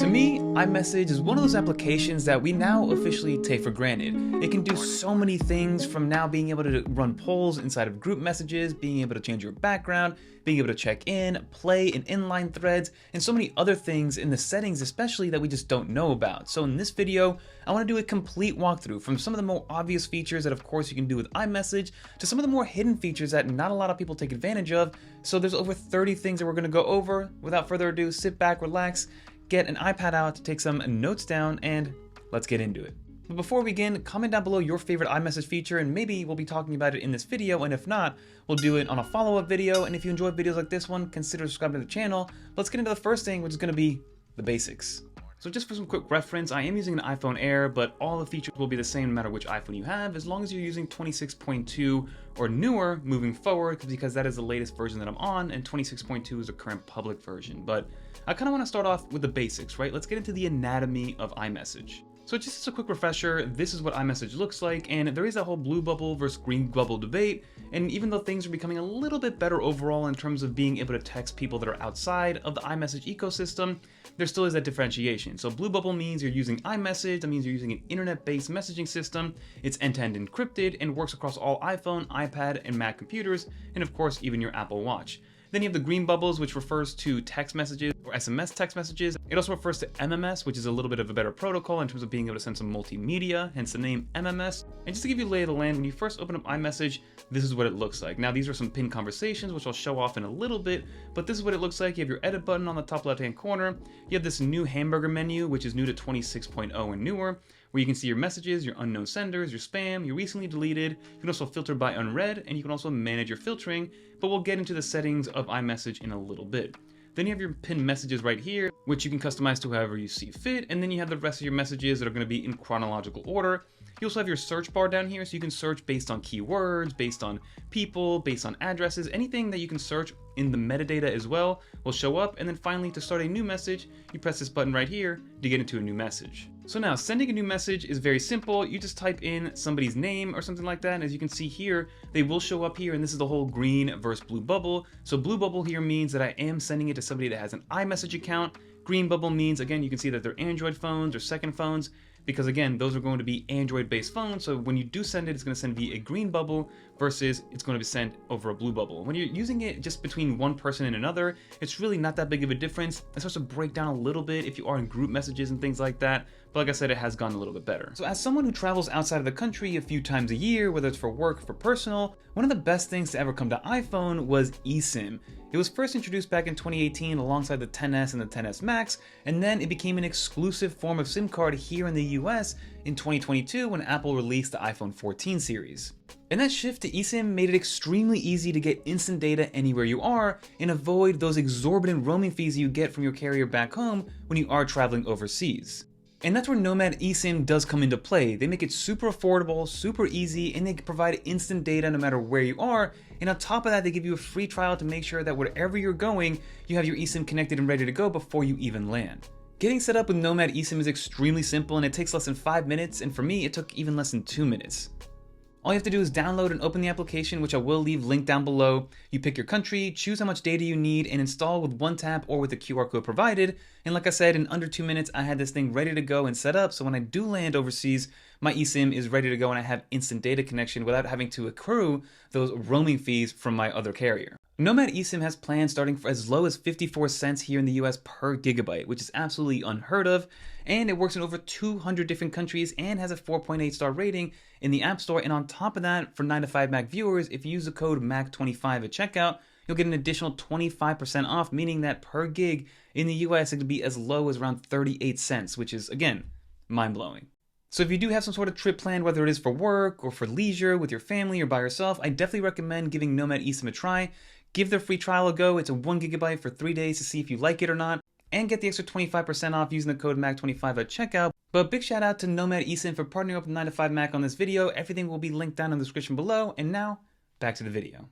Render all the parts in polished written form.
To me, iMessage is one of those applications that we now officially take for granted. It can do so many things, from now being able to run polls inside of group messages, being able to change your background, being able to check in, play in inline threads, and so many other things in the settings especially that we just don't know about. So in this video, I want to do a complete walkthrough from some of the more obvious features that of course you can do with iMessage to some of the more hidden features that not a lot of people take advantage of. So there's over 30 things that we're going to go over. Without further ado, sit back, relax, get an iPad out to take some notes down, and let's get into it. But before we begin, comment down below your favorite iMessage feature, and maybe we'll be talking about it in this video, and if not, we'll do it on a follow-up video. And if you enjoy videos like this one, consider subscribing to the channel. Let's get into the first thing, which is going to be the basics. So just for some quick reference, I am using an iPhone Air, but all the features will be the same no matter which iPhone you have, as long as you're using 26.2 or newer moving forward, because that is the latest version that I'm on, and 26.2 is the current public version. But I kind of want to start off with the basics, right? Let's get into the anatomy of iMessage. So just as a quick refresher, this is what iMessage looks like, and there is that whole blue bubble versus green bubble debate, and even though things are becoming a little bit better overall in terms of being able to text people that are outside of the iMessage ecosystem, there still is that differentiation. So blue bubble means you're using iMessage, that means you're using an internet-based messaging system, it's end-to-end encrypted, and works across all iPhone, iPad, and Mac computers, and of course even your Apple Watch. Then you have the green bubbles, which refers to text messages or SMS text messages. It also refers to MMS, which is a little bit of a better protocol in terms of being able to send some multimedia, hence the name MMS. And just to give you a lay of the land, when you first open up iMessage, this is what it looks like. Now these are some pinned conversations, which I'll show off in a little bit, but this is what it looks like. You have your edit button on the top left-hand corner. You have this new hamburger menu, which is new to 26.0 and newer, where you can see your messages, your unknown senders, your spam, your recently deleted. You can also filter by unread, and you can also manage your filtering, but we'll get into the settings of iMessage in a little bit. Then you have your pinned messages right here, which you can customize to however you see fit, and then you have the rest of your messages that are going to be in chronological order. You also have your search bar down here, so you can search based on keywords, based on people, based on addresses. Anything that you can search in the metadata as well will show up. And then finally, to start a new message, you press this button right here to get into a new message. So now sending a new message is very simple. You just type in somebody's name or something like that, and as you can see here, they will show up here, and this is the whole green versus blue bubble. So blue bubble here means that I am sending it to somebody that has an iMessage account. Green bubble means, again, you can see that they're Android phones or second phones, because again, those are going to be Android-based phones, so when you do send it, it's going to send via a green bubble versus it's going to be sent over a blue bubble. When you're using it just between one person and another, it's really not that big of a difference. It starts to break down a little bit if you are in group messages and things like that, but like I said, it has gone a little bit better. So as someone who travels outside of the country a few times a year, whether it's for work, for personal, one of the best things to ever come to iPhone was eSIM. It was first introduced back in 2018 alongside the XS and the XS Max, and then it became an exclusive form of SIM card here in the US in 2022 when Apple released the iPhone 14 series. And that shift to eSIM made it extremely easy to get instant data anywhere you are and avoid those exorbitant roaming fees you get from your carrier back home when you are traveling overseas. And that's where Nomad eSIM does come into play. They make it super affordable, super easy, and they provide instant data no matter where you are. And on top of that, they give you a free trial to make sure that wherever you're going, you have your eSIM connected and ready to go before you even land. Getting set up with Nomad eSIM is extremely simple, and it takes less than 5 minutes, and for me, it took even less than 2 minutes. All you have to do is download and open the application, which I will leave linked down below. You pick your country, choose how much data you need, and install with one tap or with the QR code provided. And like I said, in under 2 minutes, I had this thing ready to go and set up, so when I do land overseas, my eSIM is ready to go and I have instant data connection without having to accrue those roaming fees from my other carrier. Nomad eSIM has plans starting for as low as 54 cents here in the US per gigabyte, which is absolutely unheard of, and it works in over 200 different countries and has a 4.8 star rating in the App Store. And on top of that, for 9 to 5 Mac viewers, if you use the code MAC25 at checkout, you'll get an additional 25% off, meaning that per gig in the US it could be as low as around 38 cents, which is, again, mind-blowing. So if you do have some sort of trip planned, whether it is for work or for leisure with your family or by yourself, I definitely recommend giving Nomad eSIM a try. Give their free trial a go. It's a 1 gigabyte for 3 days to see if you like it or not, and get the extra 25% off using the code MAC25 at checkout. But big shout out to Nomad eSIM for partnering up with 9 to 5 Mac on this video. Everything will be linked down in the description below. And now, back to the video.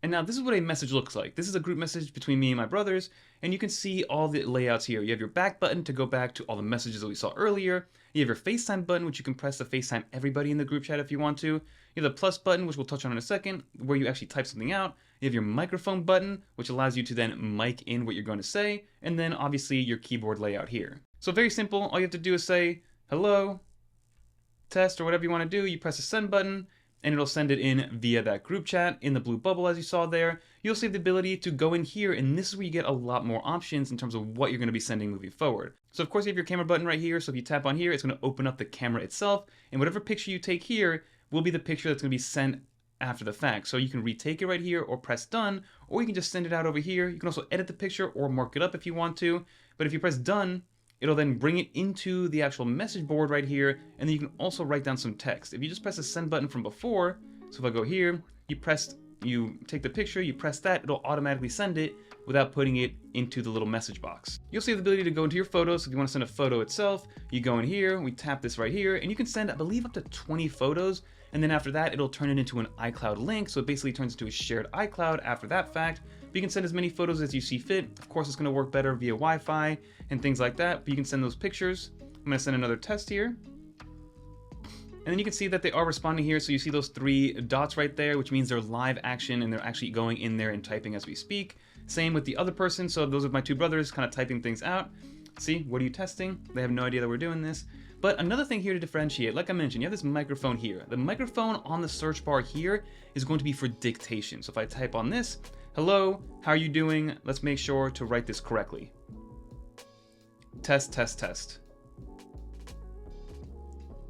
And now this is what a message looks like. This is a group message between me and my brothers, and you can see all the layouts here. You have your back button to go back to all the messages that we saw earlier. You have your FaceTime button, which you can press to FaceTime everybody in the group chat if you want to. You have the plus button, which we'll touch on in a second, where you actually type something out. You have your microphone button, which allows you to then mic in what you're going to say, and then obviously your keyboard layout here. So very simple. All you have to do is say, hello, test, or whatever you want to do. You press the send button, and it'll send it in via that group chat in the blue bubble as you saw there. You'll see the ability to go in here, and this is where you get a lot more options in terms of what you're going to be sending moving forward. So of course you have your camera button right here, so if you tap on here, it's going to open up the camera itself, and whatever picture you take here will be the picture that's going to be sent after the fact. So you can retake it right here or press done, or you can just send it out over here. You can also edit the picture or mark it up if you want to, but if you press done, it'll then bring it into the actual message board right here, and then you can also write down some text. If you just press the send button from before, so if I go here, you take the picture, you press that, it'll automatically send it without putting it into the little message box. You'll see the ability to go into your photos. So if you want to send a photo itself, you go in here, we tap this right here, and you can send, I believe, up to 20 photos. And then after that, it'll turn it into an iCloud link. So it basically turns into a shared iCloud after that fact. But you can send as many photos as you see fit. Of course, it's going to work better via Wi-Fi and things like that. But you can send those pictures. I'm going to send another test here. And then you can see that they are responding here. So you see those 3 dots right there, which means they're live action and they're actually going in there and typing as we speak. Same with the other person. So those are my 2 brothers kind of typing things out. See, what are you testing? They have no idea that we're doing this. But another thing here to differentiate, like I mentioned, you have this microphone here. The microphone on the search bar here is going to be for dictation. So if I type on this, hello, how are you doing? Let's make sure to write this correctly. Test, test, test.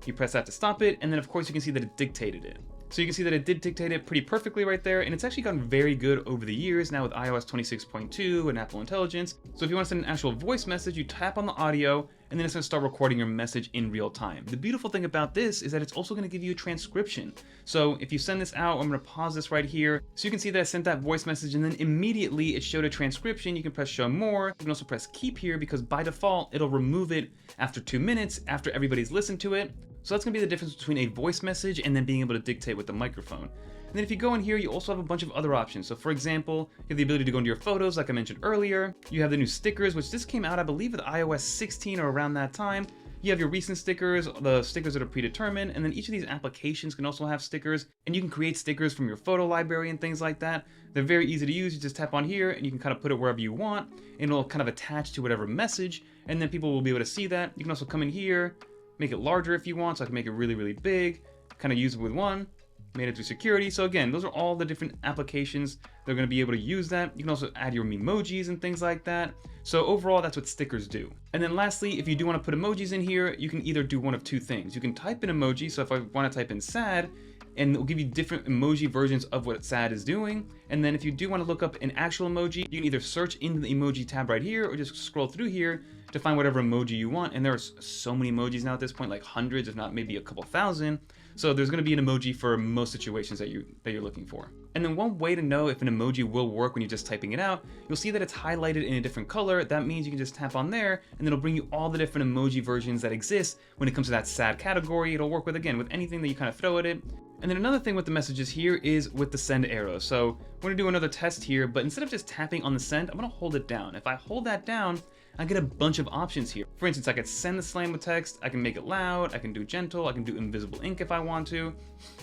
You press that to stop it, and then of course you can see that it dictated it. So you can see that it did dictate it pretty perfectly right there, and it's actually gotten very good over the years now with iOS 26.2 and Apple Intelligence. So if you want to send an actual voice message, you tap on the audio, and then it's going to start recording your message in real time. The beautiful thing about this is that it's also going to give you a transcription. So if you send this out, I'm going to pause this right here. So you can see that I sent that voice message, and then immediately it showed a transcription. You can press show more. You can also press keep here because by default, it'll remove it after 2 minutes after everybody's listened to it. So that's going to be the difference between a voice message and then being able to dictate with the microphone. And then if you go in here, you also have a bunch of other options. So for example, you have the ability to go into your photos, like I mentioned earlier. You have the new stickers, which this came out, I believe, with iOS 16 or around that time. You have your recent stickers, the stickers that are predetermined, and then each of these applications can also have stickers, and you can create stickers from your photo library and things like that. They're very easy to use. You just tap on here, and you can kind of put it wherever you want, and it'll kind of attach to whatever message, and then people will be able to see that. You can also come in here, make it larger if you want, so I can make it really, really big, kind of use it with one, made it through security. So again, those are all the different applications that are going to be able to use that. You can also add your emojis and things like that. So overall, that's what stickers do. And then lastly, if you do want to put emojis in here, you can either do one of 2 things. You can type in emoji, so if I want to type in sad, and it'll give you different emoji versions of what sad is doing. And then if you do want to look up an actual emoji, you can either search in the emoji tab right here or just scroll through here to find whatever emoji you want. And there's so many emojis now at this point, like hundreds, if not maybe a couple thousand. So there's going to be an emoji for most situations that you're looking for. And then one way to know if an emoji will work when you're just typing it out, you'll see that it's highlighted in a different color. That means you can just tap on there and then it'll bring you all the different emoji versions that exist when it comes to that sad category. It'll work with, again, with anything that you kind of throw at it. And then another thing with the messages here is with the send arrow. So we're going to do another test here, but instead of just tapping on the send, I'm going to hold it down. If I hold that down, I get a bunch of options here. For instance, I could send the slam with text, I can make it loud, I can do gentle, I can do invisible ink if I want to,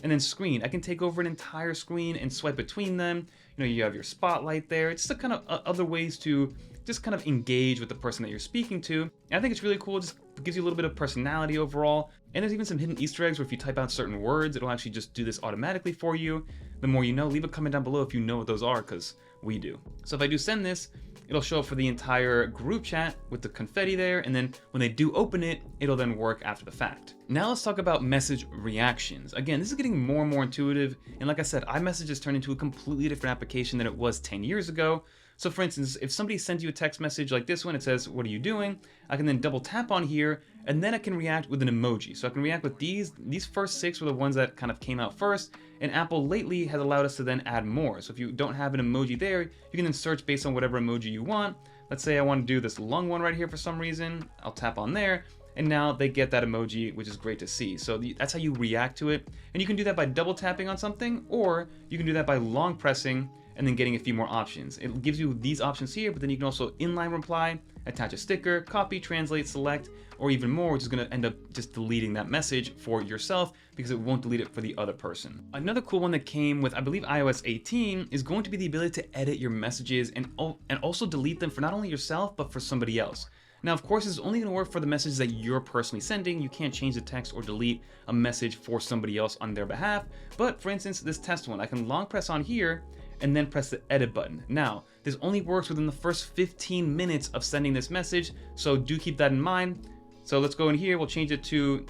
and then screen. I can take over an entire screen and swipe between them. You know, you have your spotlight there. It's just a kind of other ways to just kind of engage with the person that you're speaking to. And I think it's really cool. It just gives you a little bit of personality overall. And there's even some hidden Easter eggs where if you type out certain words, it'll actually just do this automatically for you. The more you know, leave a comment down below if you know what those are, because we do. So if I do send this, it'll show up for the entire group chat with the confetti there, and then when they do open it, it'll then work after the fact. Now let's talk about message reactions. Again, this is getting more and more intuitive, and like I said, iMessage has turned into a completely different application than it was 10 years ago. So for instance, if somebody sends you a text message like this one, it says, "What are you doing?" I can then double tap on here, and then I can react with an emoji. So I can react with these first 6 were the ones that kind of came out first, and Apple lately has allowed us to then add more. So if you don't have an emoji there, you can then search based on whatever emoji you want. Let's say I want to do this lung one right here for some reason. I'll tap on there, and now they get that emoji, which is great to see. So that's how you react to it. And you can do that by double tapping on something, or you can do that by long pressing, and then getting a few more options. It gives you these options here, but then you can also inline reply, attach a sticker, copy, translate, select, or even more, which is going to end up just deleting that message for yourself because it won't delete it for the other person. Another cool one that came with, I believe, iOS 18 is going to be the ability to edit your messages and also delete them for not only yourself, but for somebody else. Now, of course, this is only going to work for the messages that you're personally sending. You can't change the text or delete a message for somebody else on their behalf. But for instance, this test one, I can long press on here and then press the edit button. Now, this only works within the first 15 minutes of sending this message, so do keep that in mind. So let's go in here, we'll change it to,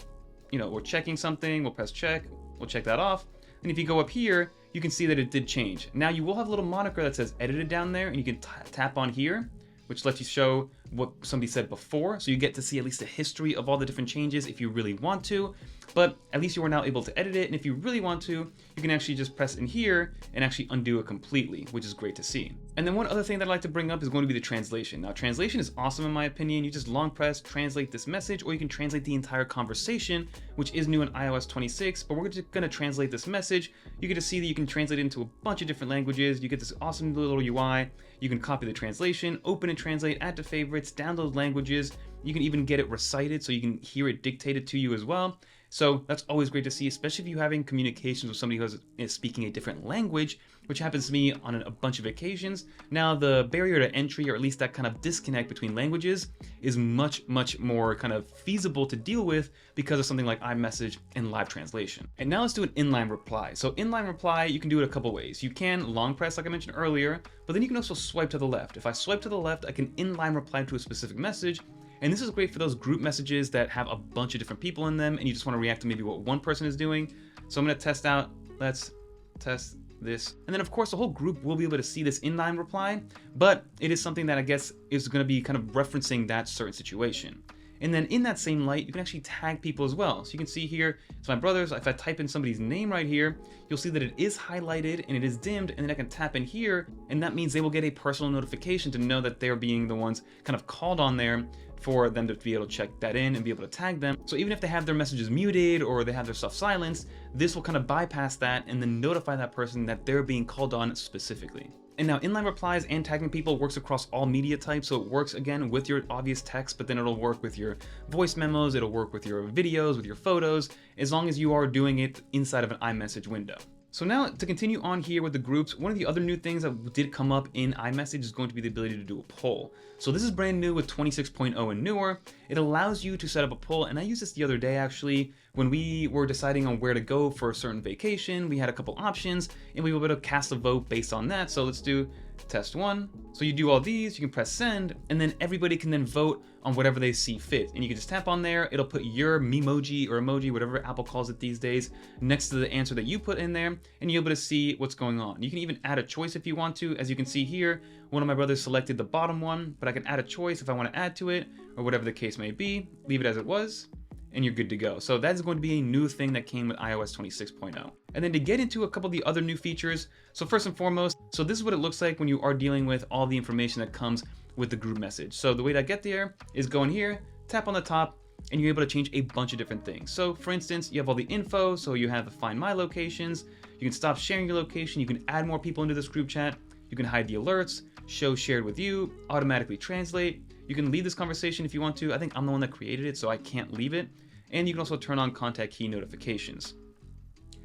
we're checking something, we'll press check, we'll check that off. And if you go up here, you can see that it did change. Now you will have a little moniker that says edited down there, and you can tap on here, which lets you show what somebody said before. So you get to see at least a history of all the different changes if you really want to, but at least you are now able to edit it. And if you really want to, you can actually just press in here and actually undo it completely, which is great to see. And then one other thing that I'd like to bring up is going to be the translation. Now, translation is awesome in my opinion. You just long press, translate this message, or you can translate the entire conversation, which is new in iOS 26, but we're just gonna translate this message. You get to see that you can translate it into a bunch of different languages. You get this awesome little UI. You can copy the translation, open and translate, add to favorites, download languages. You can even get it recited so you can hear it dictated to you as well. So that's always great to see, especially if you're having communications with somebody who is speaking a different language, which happens to me on a bunch of occasions. Now, the barrier to entry, or at least that kind of disconnect between languages, is much more kind of feasible to deal with because of something like iMessage and live translation. And now let's do an inline reply. So inline reply, you can do it a couple ways. You can long press, like I mentioned earlier, but then you can also swipe to the left. If I swipe to the left, I can inline reply to a specific message. And this is great for those group messages that have a bunch of different people in them and you just want to react to maybe what one person is doing. So I'm going to test out, let's test this. And then of course the whole group will be able to see this inline reply, but it is something that I guess is going to be kind of referencing that certain situation. And then in that same light, you can actually tag people as well. So you can see here, it's my brother's. If I type in somebody's name right here, you'll see that it is highlighted and it is dimmed, and then I can tap in here, and that means they will get a personal notification to know that they're being the ones kind of called on there for them to be able to check that in and be able to tag them. So even if they have their messages muted or they have their stuff silenced, this will kind of bypass that and then notify that person that they're being called on specifically. And now inline replies and tagging people works across all media types. So it works again with your obvious text, but then it'll work with your voice memos, it'll work with your videos, with your photos, as long as you are doing it inside of an iMessage window. So now to continue on here with the groups, one of the other new things that did come up in iMessage is going to be the ability to do a poll. So this is brand new with 26.0 and newer. It allows you to set up a poll, and I used this the other day actually when we were deciding on where to go for a certain vacation. We had a couple options and we were able to cast a vote based on that. So let's do test one. So you do all these, you can press send, and then everybody can then vote on whatever they see fit. And you can just tap on there, it'll put your memoji or emoji, whatever Apple calls it these days, next to the answer that you put in there, and you'll be able to see what's going on. You can even add a choice if you want to. As you can see here, one of my brothers selected the bottom one, but I can add a choice if I want to add to it, or whatever the case may be. Leave it as it was, and you're good to go. So that is going to be a new thing that came with iOS 26.0. And then to get into a couple of the other new features, so first and foremost, so this is what it looks like when you are dealing with all the information that comes with the group message. So the way to get there is go in here, tap on the top, and you're able to change a bunch of different things. So for instance, you have all the info, so you have the find my locations, you can stop sharing your location, you can add more people into this group chat, you can hide the alerts, show shared with you, automatically translate, you can leave this conversation if you want to. I think I'm the one that created it, so I can't leave it. And you can also turn on contact key notifications.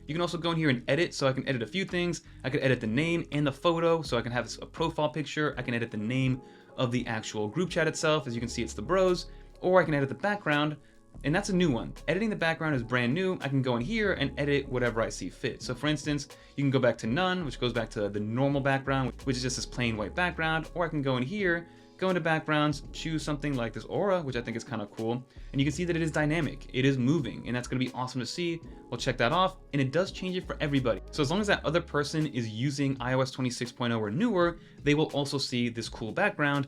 You can also go in here and edit, so I can edit a few things. I can edit the name and the photo, so I can have a profile picture. I can edit the name of the actual group chat itself. As you can see, it's the bros. Or I can edit the background, and that's a new one. Editing the background is brand new. I can go in here and edit whatever I see fit. So for instance, you can go back to none, which goes back to the normal background, which is just this plain white background, or I can go in here, go into backgrounds, choose something like this aura, which I think is kind of cool. And you can see that it is dynamic, it is moving, and that's gonna be awesome to see. We'll check that off, and it does change it for everybody. So as long as that other person is using iOS 26.0 or newer, they will also see this cool background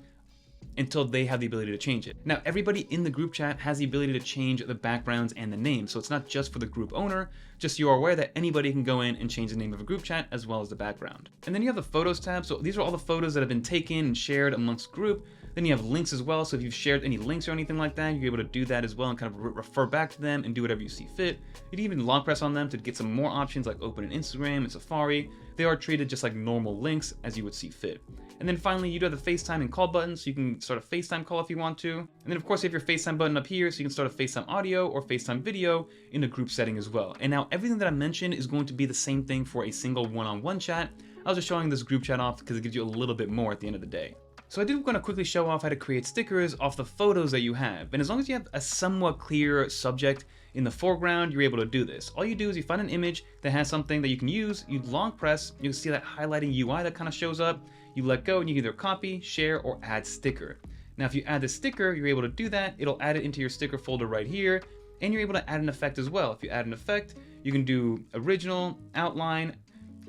until they have the ability to change it. Now, everybody in the group chat has the ability to change the backgrounds and the name, so it's not just for the group owner, just so you are aware that anybody can go in and change the name of a group chat as well as the background. And then you have the photos tab, so these are all the photos that have been taken and shared amongst group. Then you have links as well, so if you've shared any links or anything like that, you're able to do that as well and kind of refer back to them and do whatever you see fit. You can even long press on them to get some more options like open in Instagram and Safari. they are treated just like normal links as you would see fit. And then finally, you do have the FaceTime and call button, so you can start a FaceTime call if you want to. And then of course you have your FaceTime button up here, so you can start a FaceTime audio or FaceTime video in a group setting as well. And now everything that I mentioned is going to be the same thing for a single one-on-one chat. I was just showing this group chat off because it gives you a little bit more at the end of the day. So I do want to quickly show off how to create stickers off the photos that you have. And as long as you have a somewhat clear subject in the foreground, you're able to do this. All you do is you find an image that has something that you can use, you long press, you'll see that highlighting UI that kind of shows up, you let go and you can either copy, share, or add sticker. Now if you add the sticker, you're able to do that, it'll add it into your sticker folder right here, and you're able to add an effect as well. If you add an effect, you can do original, outline,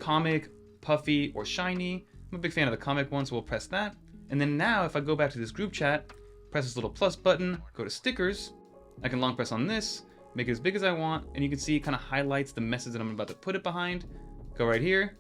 comic, puffy, or shiny. I'm a big fan of the comic one, so we'll press that. And then now if I go back to this group chat, press this little plus button, go to stickers, I can long press on this, make it as big as I want, and you can see it kind of highlights the message that I'm about to put it behind. Go right here,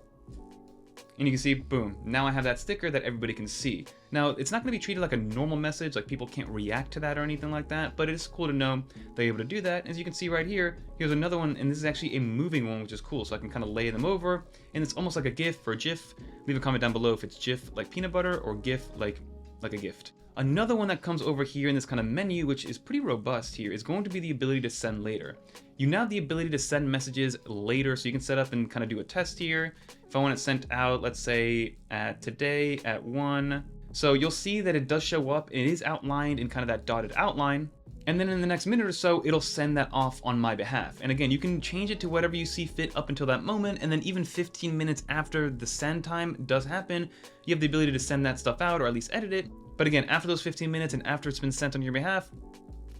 and you can see, boom, now I have that sticker that everybody can see. Now, it's not going to be treated like a normal message, like people can't react to that or anything like that, but it's cool to know they're able to do that. As you can see right here, here's another one, and this is actually a moving one, which is cool, so I can kind of lay them over, and it's almost like a GIF or GIF. Leave a comment down below if it's GIF like peanut butter or GIF like a gift. Another one that comes over here in this kind of menu, which is pretty robust here, is going to be the ability to send later. You now have the ability to send messages later, so you can set up and kind of do a test here. If I want it sent out, let's say today at 1. So you'll see that it does show up. It is outlined in kind of that dotted outline. And then in the next minute or so, it'll send that off on my behalf. And again, you can change it to whatever you see fit up until that moment. And then even 15 minutes after the send time does happen, you have the ability to send that stuff out or at least edit it. But again, after those 15 minutes and after it's been sent on your behalf,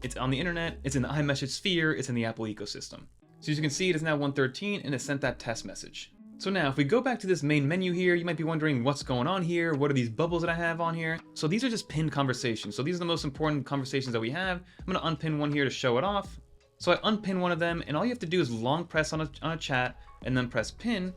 it's on the internet, it's in the iMessage sphere, it's in the Apple ecosystem. So as you can see, it is now 1:13 and it sent that test message. So now if we go back to this main menu here, you might be wondering what's going on here, what are these bubbles that I have on here? So these are just pinned conversations. So these are the most important conversations that we have. I'm gonna unpin one here to show it off. So I unpin one of them, and all you have to do is long press on a chat and then press pin,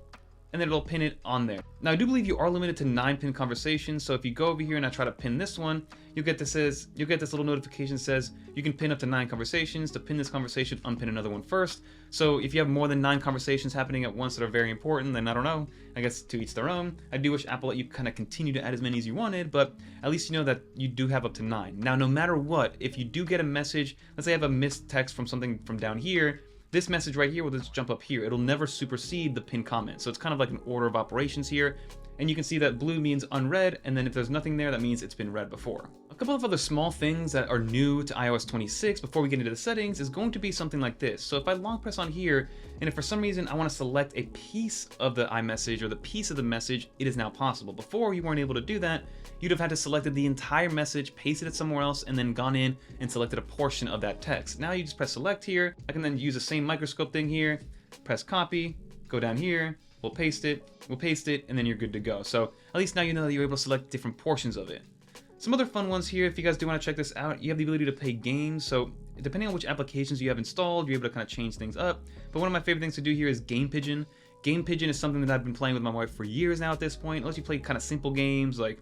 and then it'll pin it on there. Now I do believe you are limited to 9 pin conversations, so if you go over here and I try to pin this one, you'll get this little notification that says you can pin up to 9 conversations. To pin this conversation, unpin another one first. So if you have more than 9 conversations happening at once that are very important, then I don't know, I guess to each their own. I do wish Apple let you kind of continue to add as many as you wanted, but at least you know that you do have up to 9. Now no matter what, if you do get a message, let's say I have a missed text from something from down here, this message right here will just jump up here. It'll never supersede the pinned comment. So it's kind of like an order of operations here. And you can see that blue means unread, and then if there's nothing there, that means it's been read before. A couple of other small things that are new to iOS 26 before we get into the settings is going to be something like this. So if I long press on here, and if for some reason I want to select a piece of the iMessage or the piece of the message, it is now possible. Before you weren't able to do that, you'd have had to select the entire message, pasted it somewhere else, and then gone in and selected a portion of that text. Now you just press select here. I can then use the same microscope thing here, press copy, go down here, we'll paste it, and then you're good to go. So at least now you know that you're able to select different portions of it. Some other fun ones here, if you guys do want to check this out, you have the ability to play games. So depending on which applications you have installed, you're able to kind of change things up. But one of my favorite things to do here is Game Pigeon. Game Pigeon is something that I've been playing with my wife for years now at this point. It lets you play kind of simple games like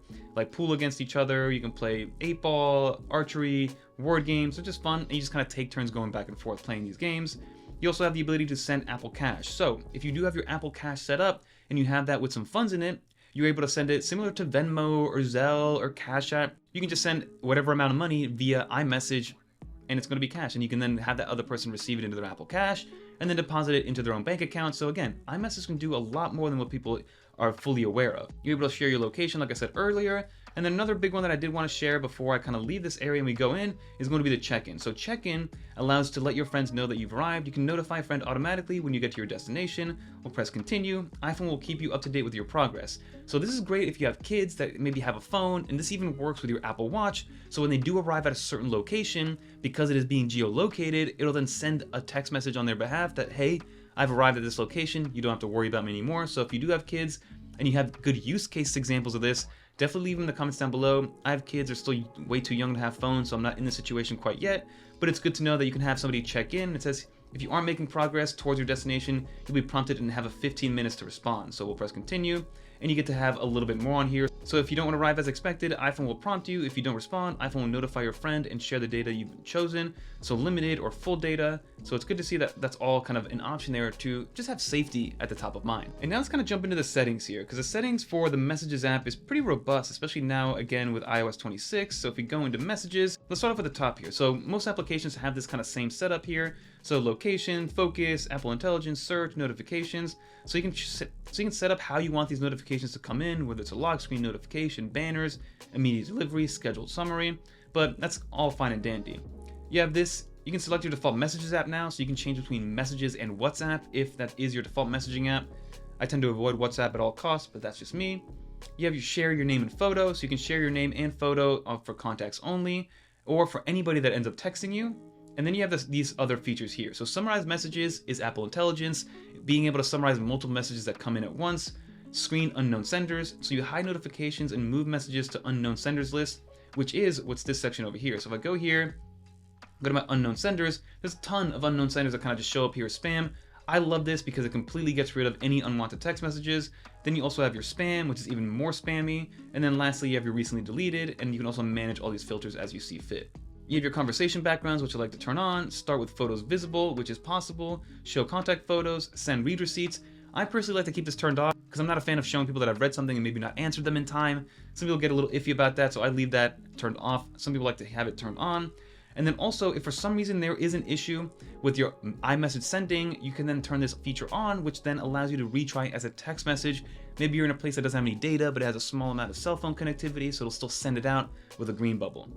pool against each other. You can play 8-ball, archery, word games. They're just fun, and you just kind of take turns going back and forth playing these games. You also have the ability to send Apple Cash. So if you do have your Apple Cash set up and you have that with some funds in it, you're able to send it similar to Venmo or Zelle or Cash App. You can just send whatever amount of money via iMessage, and it's going to be cash, and you can then have that other person receive it into their Apple Cash and then deposit it into their own bank account. So again, iMessage can do a lot more than what people are fully aware of. You're able to share your location, like I said earlier. And then another big one that I did want to share before I kind of leave this area and we go in is going to be the check-in. So check-in allows to let your friends know that you've arrived. You can notify a friend automatically when you get to your destination. We'll press continue. iPhone will keep you up to date with your progress. So this is great if you have kids that maybe have a phone, and this even works with your Apple Watch. So when they do arrive at a certain location, because it is being geolocated, it'll then send a text message on their behalf that, hey, I've arrived at this location. You don't have to worry about me anymore. So if you do have kids and you have good use case examples of this, definitely leave them in the comments down below. I have kids, they're still way too young to have phones, so I'm not in this situation quite yet, but it's good to know that you can have somebody check in. It says, if you aren't making progress towards your destination, you'll be prompted and have a 15 minutes to respond. So we'll press continue, and you get to have a little bit more on here. So if you don't arrive as expected, iPhone will prompt you. If you don't respond, iPhone will notify your friend and share the data you've chosen. So limited or full data. So it's good to see that that's all kind of an option there to just have safety at the top of mind. And now let's kind of jump into the settings here, because the settings for the Messages app is pretty robust, especially now again with iOS 26. So if we go into Messages, let's start off at the top here. So most applications have this kind of same setup here. So location, focus, Apple Intelligence, search, notifications. So you can set up how you want these notifications to come in, whether it's a lock screen notification, banners, immediate delivery, scheduled summary, but that's all fine and dandy. You have this, you can select your default Messages app now, so you can change between Messages and WhatsApp if that is your default messaging app. I tend to avoid WhatsApp at all costs, but that's just me. You have your share your name and photo, so you can share your name and photo for contacts only, or for anybody that ends up texting you. And then you have these other features here. So summarize messages is Apple Intelligence, being able to summarize multiple messages that come in at once. Screen unknown senders, so you hide notifications and move messages to unknown senders list, which is what's this section over here. So if I go here, go to my unknown senders, there's a ton of unknown senders that kind of just show up here as spam. I love this because it completely gets rid of any unwanted text messages. Then you also have your spam, which is even more spammy. And then lastly, you have your recently deleted, and you can also manage all these filters as you see fit. You have your conversation backgrounds, which I like to turn on, start with photos visible, which is possible, show contact photos, send read receipts. I personally like to keep this turned off because I'm not a fan of showing people that I've read something and maybe not answered them in time. Some people get a little iffy about that, so I leave that turned off. Some people like to have it turned on. And then also, if for some reason there is an issue with your iMessage sending, you can then turn this feature on, which then allows you to retry as a text message. Maybe you're in a place that doesn't have any data, but it has a small amount of cell phone connectivity, so it'll still send it out with a green bubble.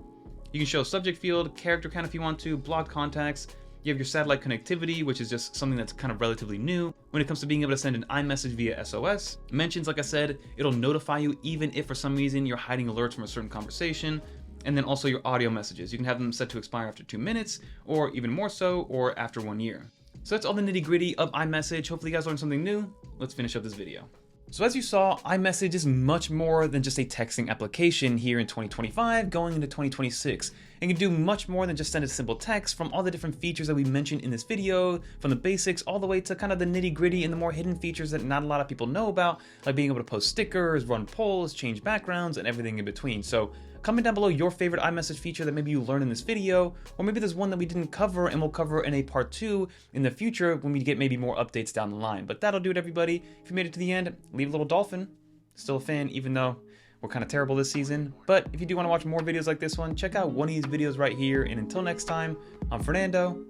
You can show subject field, character count if you want to, block contacts. You have your satellite connectivity, which is just something that's kind of relatively new when it comes to being able to send an iMessage via SOS. Mentions, like I said, it'll notify you even if for some reason you're hiding alerts from a certain conversation. And then also your audio messages. You can have them set to expire after 2 minutes, or even more so, or after 1 year. So that's all the nitty gritty of iMessage. Hopefully you guys learned something new. Let's finish up this video. So as you saw, iMessage is much more than just a texting application here in 2025 going into 2026. It can do much more than just send a simple text. From all the different features that we mentioned in this video, from the basics all the way to kind of the nitty gritty and the more hidden features that not a lot of people know about, like being able to post stickers, run polls, change backgrounds, and everything in between. So comment down below your favorite iMessage feature that maybe you learned in this video, or maybe there's one that we didn't cover and we'll cover in a part 2 in the future when we get maybe more updates down the line. But that'll do it, everybody. If you made it to the end, leave a little dolphin. Still a fan, even though we're kind of terrible this season. But if you do want to watch more videos like this one, check out one of these videos right here. And until next time, I'm Fernando.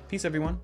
Peace, everyone.